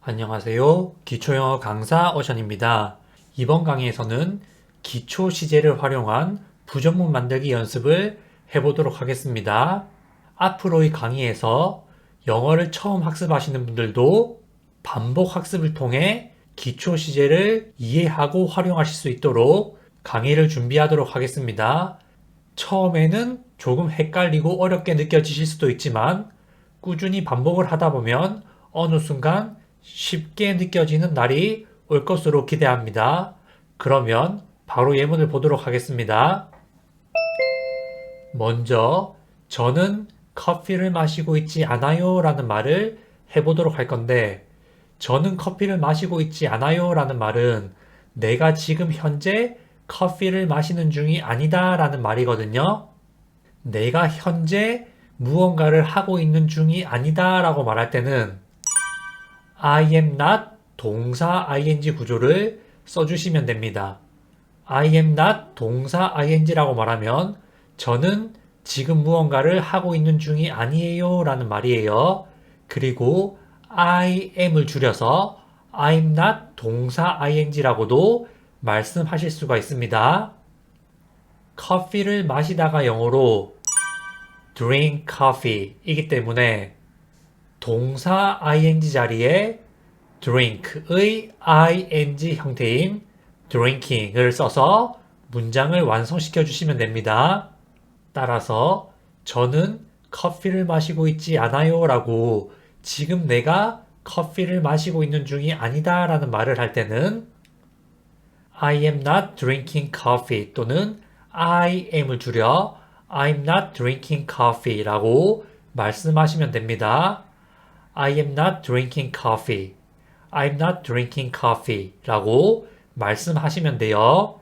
안녕하세요. 기초영어 강사 오션입니다. 이번 강의에서는 기초 시제를 활용한 부정문 만들기 연습을 해보도록 하겠습니다. 앞으로의 강의에서 영어를 처음 학습하시는 분들도 반복 학습을 통해 기초 시제를 이해하고 활용하실 수 있도록 강의를 준비하도록 하겠습니다. 처음에는 조금 헷갈리고 어렵게 느껴지실 수도 있지만 꾸준히 반복을 하다 보면 어느 순간 쉽게 느껴지는 날이 올 것으로 기대합니다. 그러면 바로 예문을 보도록 하겠습니다. 먼저 저는 커피를 마시고 있지 않아요 라는 말을 해보도록 할 건데 저는 커피를 마시고 있지 않아요 라는 말은 내가 지금 현재 커피를 마시는 중이 아니다 라는 말이거든요. 내가 현재 무언가를 하고 있는 중이 아니다 라고 말할 때는 I am not 동사 ing 구조를 써주시면 됩니다. I am not 동사 ing라고 말하면 저는 지금 무언가를 하고 있는 중이 아니에요 라는 말이에요. 그리고 I am을 줄여서 I'm not 동사 ing라고도 말씀하실 수가 있습니다. 커피를 마시다가 영어로 drink coffee 이기 때문에 동사 ing 자리에 drink의 ing 형태인 drinking을 써서 문장을 완성시켜 주시면 됩니다. 따라서 저는 커피를 마시고 있지 않아요 라고 지금 내가 커피를 마시고 있는 중이 아니다 라는 말을 할 때는 I am not drinking coffee 또는 I am을 줄여 I'm not drinking coffee 라고 말씀하시면 됩니다. I am not drinking coffee. I'm not drinking coffee 라고 말씀하시면 돼요.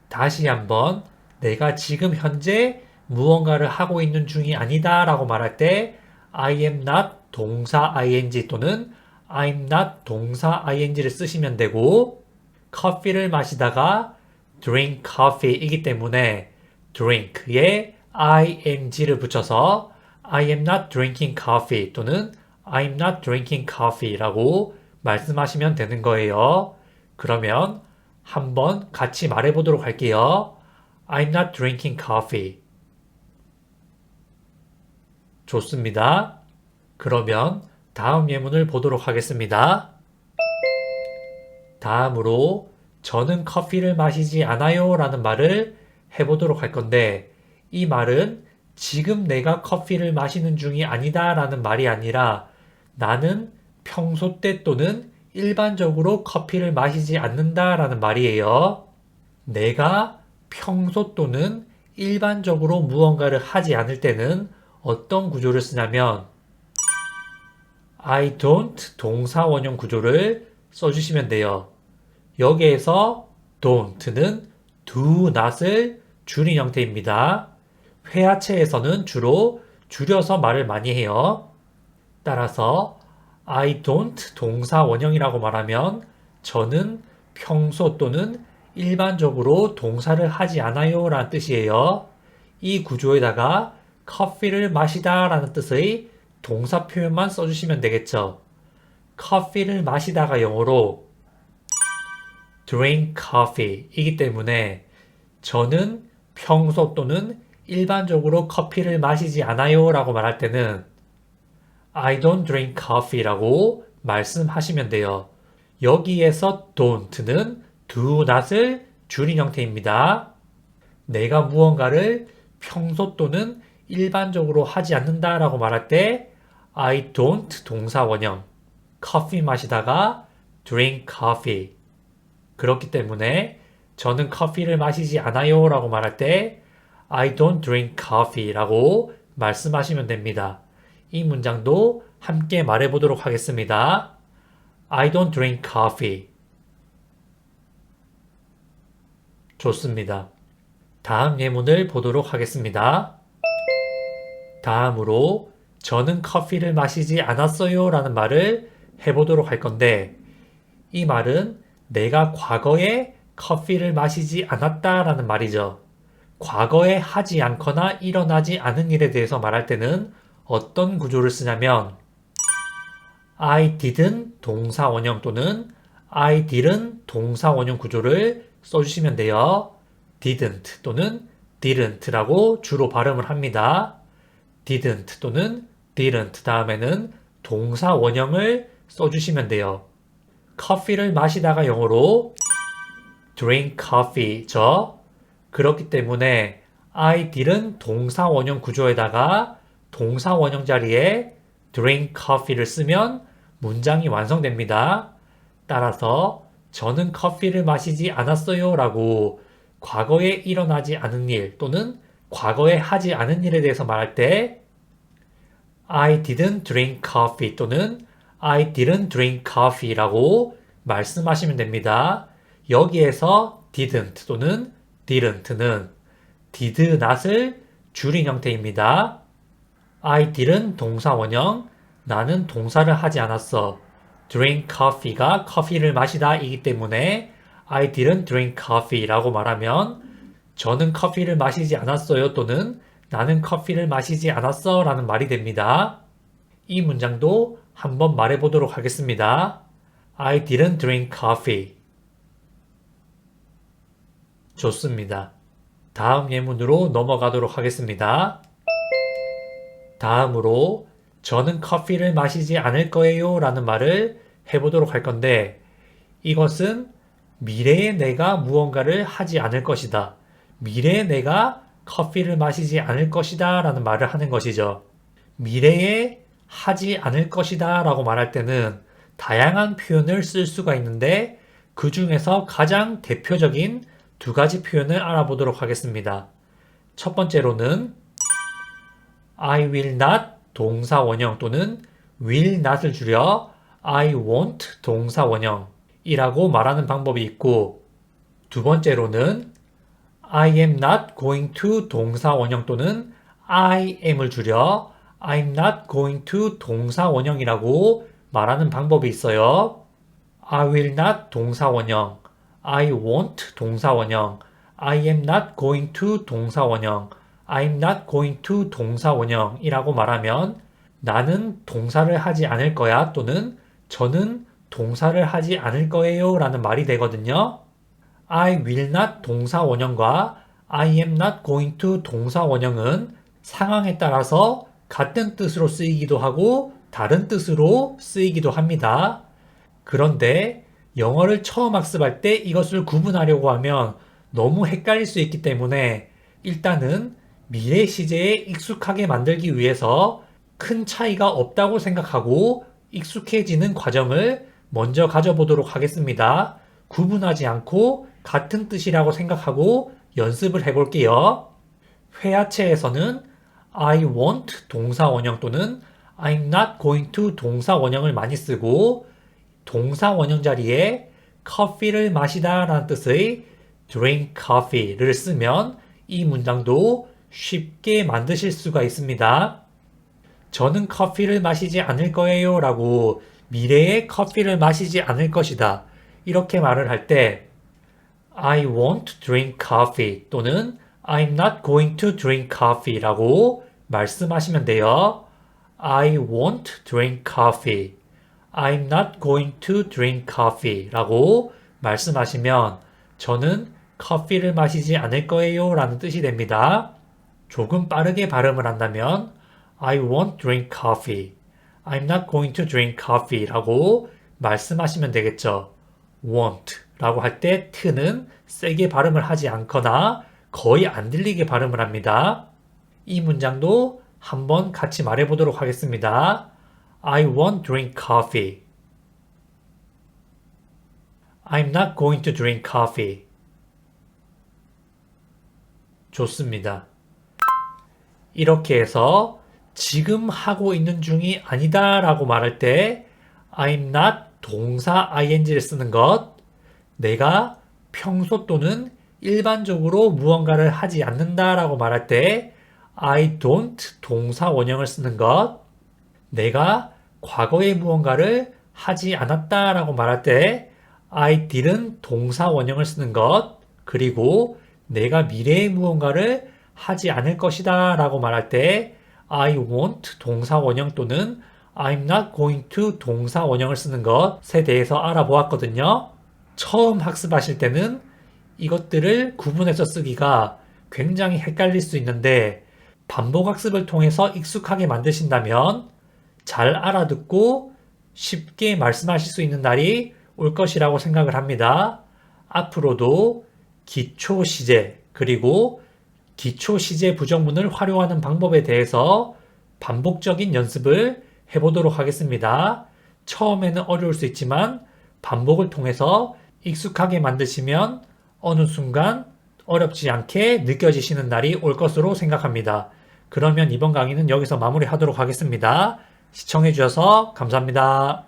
다시 한번 내가 지금 현재 무언가를 하고 있는 중이 아니다 라고 말할 때 I am not 동사 ing 또는 I'm not 동사 ing를 쓰시면 되고 커피를 마시다가 drink coffee 이기 때문에 drink에 ing를 붙여서 I am not drinking coffee 또는 I'm not drinking coffee 라고 말씀하시면 되는 거예요. 그러면 한번 같이 말해보도록 할게요. I'm not drinking coffee. 좋습니다. 그러면 다음 예문을 보도록 하겠습니다. 다음으로 저는 커피를 마시지 않아요 라는 말을 해보도록 할 건데 이 말은 지금 내가 커피를 마시는 중이 아니다 라는 말이 아니라 나는 평소 때 또는 일반적으로 커피를 마시지 않는다 라는 말이에요. 내가 평소 또는 일반적으로 무언가를 하지 않을 때는 어떤 구조를 쓰냐면 I don't 동사 원형 구조를 써주시면 돼요. 여기에서 don't는 do not을 줄인 형태입니다. 회화체에서는 주로 줄여서 말을 많이 해요. 따라서 I don't 동사 원형이라고 말하면 저는 평소 또는 일반적으로 동사를 하지 않아요 라는 뜻이에요. 이 구조에다가 커피를 마시다 라는 뜻의 동사 표현만 써주시면 되겠죠. 커피를 마시다가 영어로 drink coffee 이기 때문에 저는 평소 또는 일반적으로 커피를 마시지 않아요 라고 말할 때는 I don't drink coffee 라고 말씀하시면 돼요. 여기에서 don't는 do not을 줄인 형태입니다. 내가 무언가를 평소 또는 일반적으로 하지 않는다 라고 말할 때 I don't 동사 원형 커피 마시다가 drink coffee 그렇기 때문에 저는 커피를 마시지 않아요 라고 말할 때 I don't drink coffee 라고 말씀하시면 됩니다. 이 문장도 함께 말해보도록 하겠습니다. I don't drink coffee. 좋습니다. 다음 예문을 보도록 하겠습니다. 다음으로 저는 커피를 마시지 않았어요 라는 말을 해보도록 할 건데 이 말은 내가 과거에 커피를 마시지 않았다 라는 말이죠. 과거에 하지 않거나 일어나지 않은 일에 대해서 말할 때는 어떤 구조를 쓰냐면 I didn't 동사 원형 또는 I didn't 동사 원형 구조를 써주시면 돼요. didn't 또는 didn't라고 주로 발음을 합니다. didn't 또는 didn't 다음에는 동사 원형을 써주시면 돼요. 커피를 마시다가 영어로 drink coffee죠. 그렇기 때문에 I didn't 동사 원형 구조에다가 동사 원형 자리에 drink coffee를 쓰면 문장이 완성됩니다. 따라서 저는 커피를 마시지 않았어요 라고 과거에 일어나지 않은 일 또는 과거에 하지 않은 일에 대해서 말할 때 I didn't drink coffee 또는 I didn't drink coffee 라고 말씀하시면 됩니다. 여기에서 didn't 또는 didn't는 did not을 줄인 형태입니다. I didn't 동사 원형, 나는 동사를 하지 않았어. drink coffee가 커피를 마시다 이기 때문에 I didn't drink coffee 라고 말하면 저는 커피를 마시지 않았어요 또는 나는 커피를 마시지 않았어 라는 말이 됩니다. 이 문장도 한번 말해 보도록 하겠습니다. I didn't drink coffee. 좋습니다. 다음 예문으로 넘어가도록 하겠습니다. 다음으로 저는 커피를 마시지 않을 거예요 라는 말을 해보도록 할 건데 이것은 미래에 내가 무언가를 하지 않을 것이다. 미래에 내가 커피를 마시지 않을 것이다 라는 말을 하는 것이죠. 미래에 하지 않을 것이다 라고 말할 때는 다양한 표현을 쓸 수가 있는데 그 중에서 가장 대표적인 두 가지 표현을 알아보도록 하겠습니다. 첫 번째로는 I will not 동사 원형 또는 will not을 줄여 I won't 동사 원형이라고 말하는 방법이 있고 두 번째로는 I am not going to 동사 원형 또는 I am을 줄여 I'm not going to 동사 원형이라고 말하는 방법이 있어요. I will not 동사 원형, I won't 동사 원형, I am not going to 동사 원형, I'm not going to 동사 원형이라고 말하면 나는 동사를 하지 않을 거야 또는 저는 동사를 하지 않을 거예요 라는 말이 되거든요. I will not 동사 원형과 I am not going to 동사 원형은 상황에 따라서 같은 뜻으로 쓰이기도 하고 다른 뜻으로 쓰이기도 합니다. 그런데 영어를 처음 학습할 때 이것을 구분하려고 하면 너무 헷갈릴 수 있기 때문에 일단은 미래 시제에 익숙하게 만들기 위해서 큰 차이가 없다고 생각하고 익숙해지는 과정을 먼저 가져보도록 하겠습니다. 구분하지 않고 같은 뜻이라고 생각하고 연습을 해볼게요. 회화체에서는 I won't 동사 원형 또는 I'm not going to 동사 원형을 많이 쓰고 동사 원형 자리에 커피를 마시다 라는 뜻의 drink coffee를 쓰면 이 문장도 쉽게 만드실 수가 있습니다. 저는 커피를 마시지 않을 거예요 라고 미래에 커피를 마시지 않을 것이다. 이렇게 말을 할 때 I won't drink coffee 또는 I'm not going to drink coffee 라고 말씀하시면 돼요. I won't drink coffee. I'm not going to drink coffee 라고 말씀하시면 저는 커피를 마시지 않을 거예요 라는 뜻이 됩니다. 조금 빠르게 발음을 한다면 I won't drink coffee. I'm not going to drink coffee 라고 말씀하시면 되겠죠. won't 라고 할 때 t는 세게 발음을 하지 않거나 거의 안 들리게 발음을 합니다. 이 문장도 한번 같이 말해보도록 하겠습니다. I won't drink coffee. I'm not going to drink coffee. 좋습니다. 이렇게 해서 지금 하고 있는 중이 아니다 라고 말할 때 I'm not 동사 ing를 쓰는 것, 내가 평소 또는 일반적으로 무언가를 하지 않는다 라고 말할 때 I don't 동사 원형을 쓰는 것, 내가 과거에 무언가를 하지 않았다 라고 말할 때 I didn't 동사 원형을 쓰는 것, 그리고 내가 미래에 무언가를 하지 않을 것이다 라고 말할 때 I won't 동사 원형 또는 I'm not going to 동사 원형을 쓰는 것에 대해서 알아보았거든요. 처음 학습하실 때는 이것들을 구분해서 쓰기가 굉장히 헷갈릴 수 있는데 반복 학습을 통해서 익숙하게 만드신다면 잘 알아듣고 쉽게 말씀하실 수 있는 날이 올 것이라고 생각을 합니다. 앞으로도 기초 시제 그리고 기초 시제 부정문을 활용하는 방법에 대해서 반복적인 연습을 해보도록 하겠습니다. 처음에는 어려울 수 있지만 반복을 통해서 익숙하게 만드시면 어느 순간 어렵지 않게 느껴지시는 날이 올 것으로 생각합니다. 그러면 이번 강의는 여기서 마무리하도록 하겠습니다. 시청해주셔서 감사합니다.